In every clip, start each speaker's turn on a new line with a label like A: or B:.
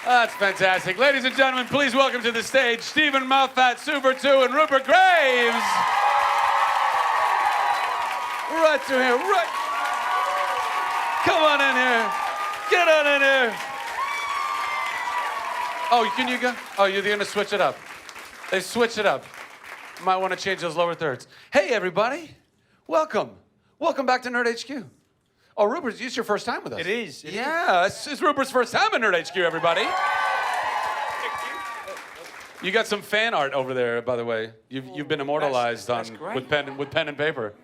A: That's fantastic. Ladies and gentlemen, please welcome to the stage Stephen Moffat, Super 2, and Rupert Graves. Right to here, right. Come on in here. Get on in here. Oh, can you go? Oh, you're going to switch it up. They switch it up. Might want to change those lower thirds. Hey, everybody. Welcome. Welcome back to Nerd HQ. Oh, Rupert, it's your first time with us.
B: It is.
A: Yeah, it's Rupert's first time at Nerd HQ, everybody. You got some fan art over there, by the way. You've been immortalized
B: that's great.
A: with pen and paper.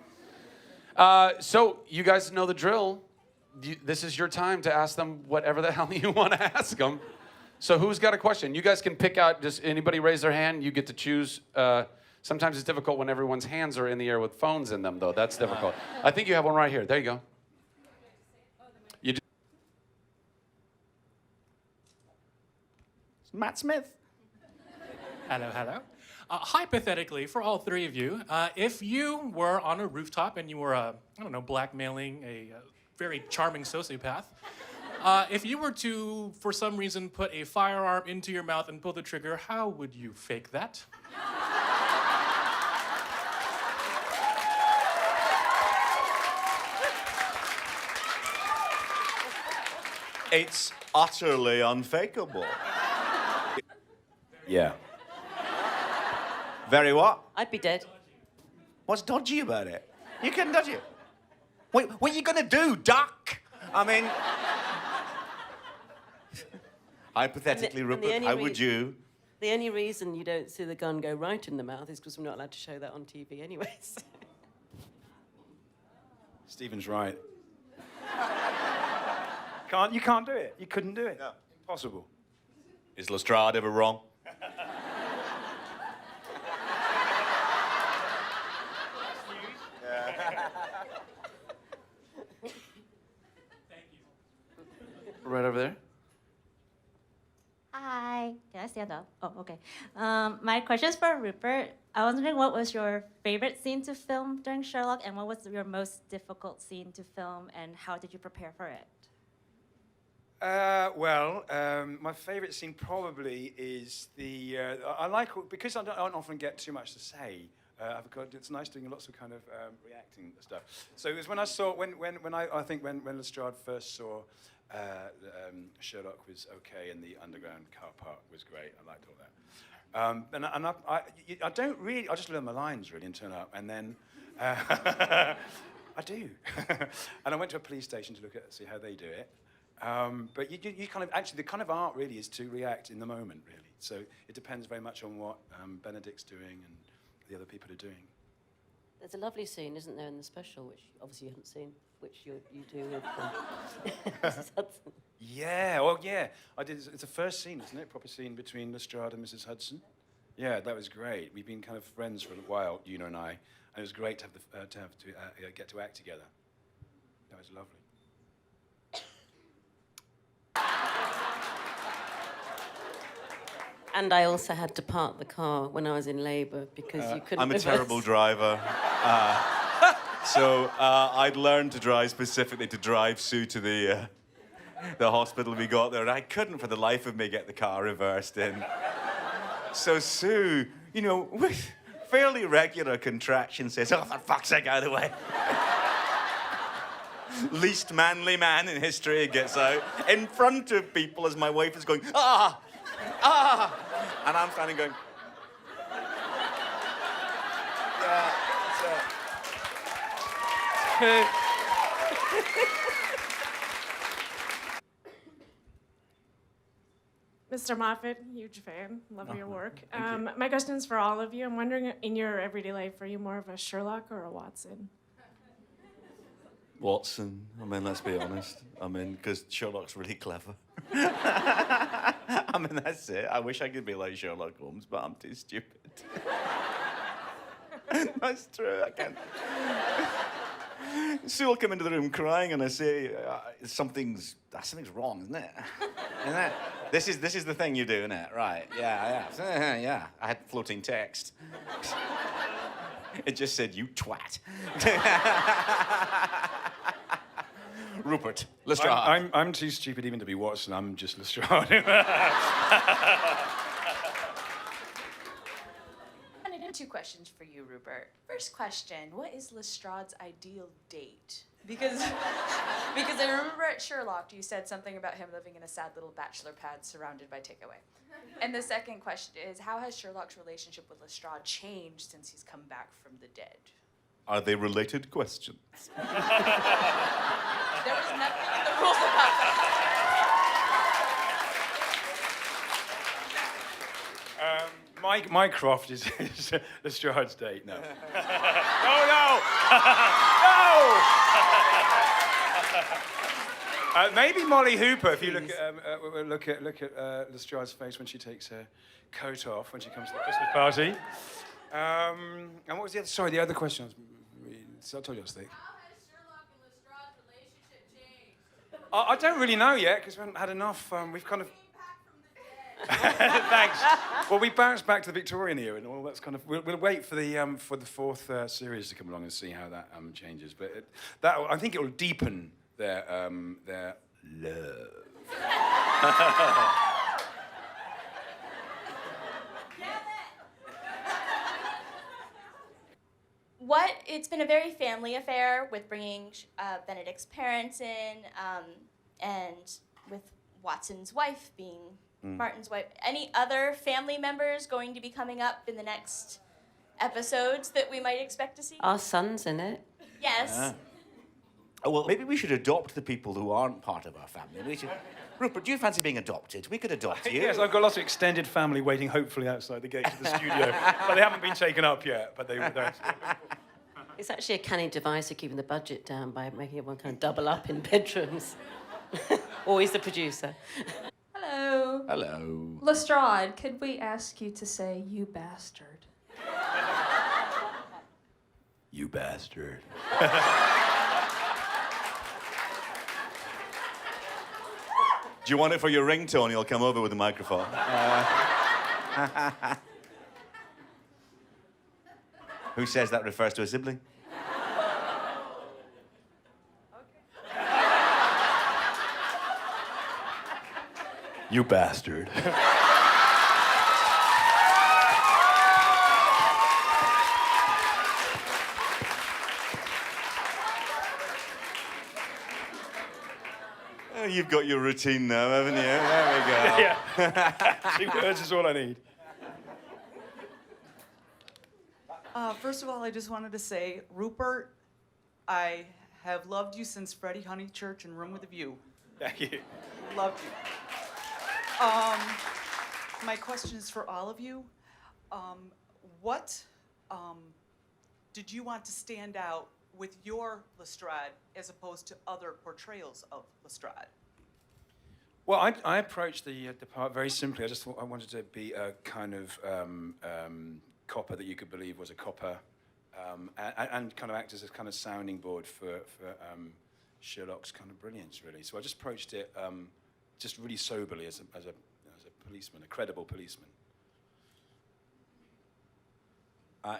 A: So you guys know the drill. This is your time to ask them whatever the hell you want to ask them. So who's got a question? You guys can pick out. Just anybody raise their hand. You get to choose. Sometimes it's difficult when everyone's hands are in the air with phones in them, though. That's difficult. I think you have one right here. There you go.
B: Matt Smith.
C: Hello, hello. Hypothetically, for all three of you, if you were on a rooftop and you were, I don't know, blackmailing a very charming sociopath, if you were to, for some reason, put a firearm into your mouth and pull the trigger, how would you fake that?
B: It's utterly unfakeable. Yeah. Very what?
D: I'd be dead.
B: What's dodgy about it? You couldn't dodge it. Wait, what are you gonna do? Duck? I mean, hypothetically, Rupert, how would you?
D: The only reason you don't see the gun go right in the mouth is because we're not allowed to show that on TV anyways.
E: Stephen's right. You can't do it. You couldn't do it.
B: No.
E: Impossible.
B: Is Lestrade ever wrong?
A: Right over there.
F: Hi, can I stand up? Oh, okay. My question is for Rupert. I was wondering what was your favorite scene to film during Sherlock, and what was your most difficult scene to film, and how did you prepare for it?
E: My favourite scene probably is the. I like because I don't often get too much to say. It's nice doing lots of kind of reacting stuff. So it was when I saw when Lestrade first saw Sherlock was okay and the underground car park was great. I liked all that. I don't really. I just learn my lines really and turn up and then. I do. And I went to a police station to see how they do it. But you kind of, actually, the kind of art really is to react in the moment, really. So it depends very much on what Benedict's doing and the other people are doing.
D: There's a lovely scene, isn't there, in the special, which obviously you haven't seen, which you do with Mrs. Hudson.
E: Yeah, well, yeah. I did. It's the first scene, isn't it? Proper scene between Lestrade and Mrs. Hudson. Yeah, that was great. We've been kind of friends for a while, Una and I, and it was great to have get to act together. That was lovely.
D: And I also had to park the car when I was in labour because you couldn't
B: I'm a
D: reverse.
B: terrible driver. So I'd learned to drive specifically to drive Sue to the hospital we got there, and I couldn't for the life of me get the car reversed in. So Sue, you know, with fairly regular contraction says, "Oh, for fuck's sake, out of the way." Least manly man in history gets out in front of people as my wife is going, "Ah! Ah!" And I'm standing going, yeah,
G: Mr. Moffat, huge fan. Love your work. My question is for all of you. I'm wondering, in your everyday life, are you more of a Sherlock or a Watson?
B: Watson. I mean, let's be honest. I mean, because Sherlock's really clever. I mean, that's it. I wish I could be like Sherlock Holmes, but I'm too stupid. That's true, I can't. Sue will come into the room crying and I say, something's wrong, isn't it? Isn't it? This is the thing you do, isn't it? Right, yeah. Yeah, I had floating text. It just said, "You twat." Rupert Lestrade.
E: I'm too stupid even to be Watson. I'm just Lestrade.
H: Two questions for you, Rupert. First question, what is Lestrade's ideal date? Because I remember at Sherlock you said something about him living in a sad little bachelor pad surrounded by takeaway. And the second question is, how has Sherlock's relationship with Lestrade changed since he's come back from the dead?
B: Are they related questions?
H: There was nothing in the rules about that.
E: Mycroft is Lestrade's date. No. No. Maybe Molly Hooper. If you look at Lestrade's face when she takes her coat off when she comes to the Christmas party. And what was the other? Sorry, the other question. I told you I was thick.
I: How has Sherlock and Lestrade's relationship changed?
E: I don't really know yet because we haven't had enough. We've kind of.
I: Came back from the dead.
E: Thanks. Well, we bounced back to the Victorian era and all that's kind of. We'll wait for the fourth series to come along and see how that changes. But I think it will deepen their love.
J: It's been a very family affair with bringing Benedict's parents in, and with Watson's wife being Martin's wife. Any other family members going to be coming up in the next episodes that we might expect to see?
D: Our son's in it.
J: Yes.
K: Well, maybe we should adopt the people who aren't part of our family. We should... Rupert, do you fancy being adopted? We could adopt you.
E: Yes, I've got lots of extended family waiting, hopefully, outside the gates of the studio. But they haven't been taken up yet. But they're...
D: It's actually a canny device for keeping the budget down by making everyone kind of double up in bedrooms. Always the producer.
L: Hello.
K: Hello.
L: Lestrade, could we ask you to say, "You bastard"?
E: You bastard.
B: Do you want it for your ringtone? You'll come over with a microphone.
K: Who says that refers to a sibling?
E: You bastard.
B: Oh, you've got your routine now, haven't you? There we go.
E: Yeah. 2 words is all I need.
M: First of all, I just wanted to say, Rupert, I have loved you since Freddie Honeychurch and Room with a View.
E: Thank you.
M: Loved you. My question is for all of you. What did you want to stand out with your Lestrade as opposed to other portrayals of Lestrade?
E: Well, I approached the part very simply. I just thought I wanted to be a kind of copper that you could believe was a copper, and kind of act as a kind of sounding board for Sherlock's kind of brilliance, really. So I just approached it just really soberly as a policeman, a credible policeman.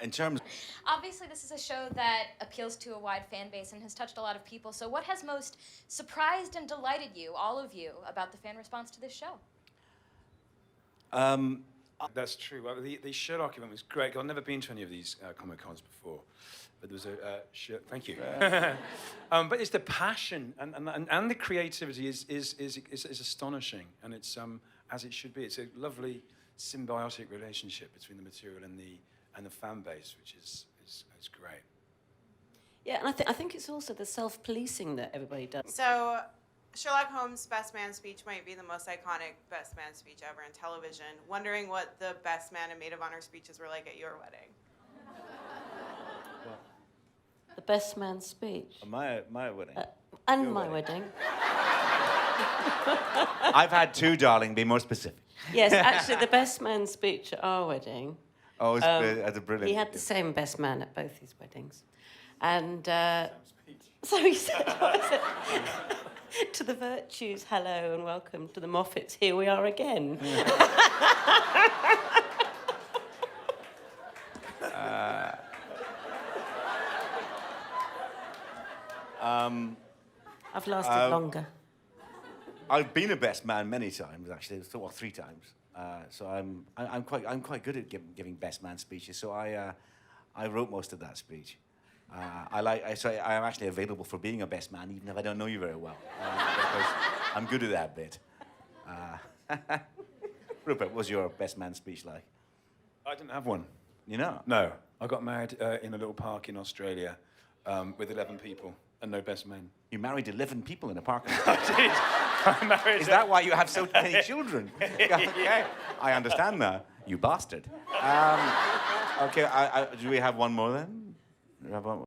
K: In terms...
J: Obviously, this is a show that appeals to a wide fan base and has touched a lot of people. So what has most surprised and delighted you, all of you, about the fan response to this show?
E: That's true. Well, the Sherlock event was great. I've never been to any of these Comic-Cons before. But there was a... thank you. But it's the passion and the creativity is astonishing. And it's, as it should be. It's a lovely symbiotic relationship between the material and the fan base, which is great.
D: Yeah, and I think it's also the self-policing that everybody does.
N: So, Sherlock Holmes' Best Man speech might be the most iconic Best Man speech ever in television. Wondering what the Best Man and Maid of Honor speeches were like at your wedding.
D: The best man's speech.
K: My wedding.
D: And
K: Your
D: my
K: wedding.
D: wedding.
K: I've had two, darling. Be more specific.
D: Yes, actually, the best man's speech at our wedding.
B: Oh, it's a brilliant.
D: He had the same best man at both his weddings. And so he said, what was it? To the Virtues, hello and welcome. To the Moffats, here we are again. I've lasted longer.
K: I've been a best man many times, actually, well, 3 times. So I'm quite good at giving best man speeches. So I wrote most of that speech. I am actually available for being a best man, even if I don't know you very well, because I'm good at that bit. Rupert, what was your best man speech like?
E: I didn't have one.
K: You know?
E: No. I got married in a little park in Australia with 11 people and no best men.
K: You married 11 people in a park?
E: I did. I married
K: Is that why you have so many children? Okay, I understand now. You bastard. Okay, do we have one more then? Do we have one more?